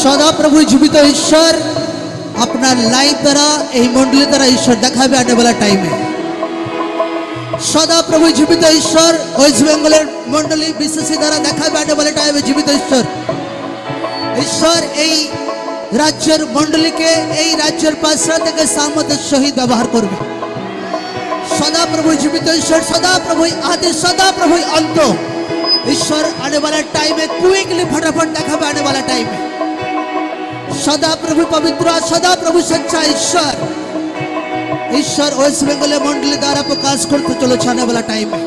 সদা প্রভু জীবিত ঈশ্বর আপনার লাইভ দ্বারা এই মন্ডলী দ্বারা ঈশ্বর দেখাবে আনে वाला টাইমে। সদা প্রভু জীবিত ঈশ্বর ওয়েস্ট বেঙ্গলের মন্ডলী বিশেষী দ্বারা দেখাবে আনে वाला টাইমে জীবিত ঈশ্বর। ঈশ্বর এই রাজ্যের মন্ডলীকে এই রাজ্যের পাশরা থেকে সামর্থ্যের সহিত ব্যবহার করবে। সদা প্রভু জীবিত ঈশ্বর, সদা প্রভু আদি, সদা প্রভু অন্ত। ঈশ্বর आने वाला टाइम में क्विकली फटाफट देखाबे आने वाला टाइम में। सदा प्रभु पवित्र, सदा प्रभु सच्चा ईश्वर, ईश्वर वेस्ट बेंगल मंडली द्वारा प्रकाश करते चलो आने वाला टाइम में।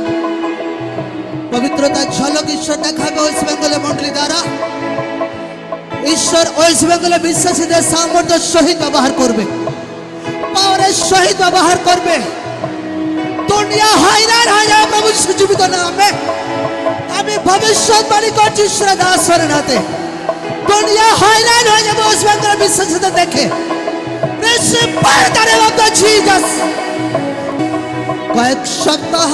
पवित्रता झलक ईश्वर देखाबे वेस्ट बेंगल मंडली द्वारा। ईश्वर वेस्ट बेंगल विश्वासीদের सामर्थ्य सहित व्यवहार करবে, पावरेर सहित व्यवहार करবে। दुनिया हैरान हो जाए प्रभु जीवित नामे আমি ভবিষ্যৎবাণী করছি ঈশ্বর দাসের নাতে। দুনিয়া হয়রান হয়ে যাবে ওয়েস্ট বেঙ্গল বিশ্বাসীদের দেখে। Receive fire the name of the Jesus. কয়েক সপ্তাহ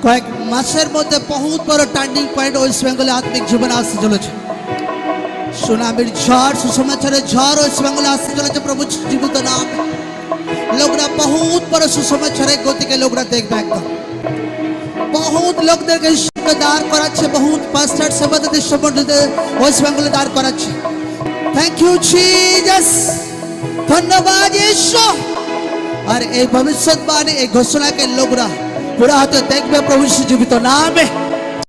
কয়েক মাসের মধ্যে বহুত বড় টার্নিং পয়েন্ট ওয়েস্ট বেঙ্গলে আত্মিক জীবনে আসতে চলেছে। সুনামির ঝড়, সুসমাচারের ঝড় ওয়েস্ট বেঙ্গলে আসতে চলেছে প্রভু জীবিত নাম। লোকরা বহুত বড় সুসমাচারের গতিকে লোকরা দেখবে একদম। बहुत লোকদেরকে ঈশ্বরকে দাঁড় করাচ্ছে, বহুত পাস্টার সেবাদারদের সম্বন্ধে ওয়েস্ট বেঙ্গলে দাঁড় করাচ্ছে। থ্যাংক ইউ জিসাস, ধন্যবাদ ঈশ্বর। আর এই ভবিষ্যৎবাণী এই ঘোষণাকে লোকরা পুরা হাতে দেখবে প্রভু জীবিত নামে।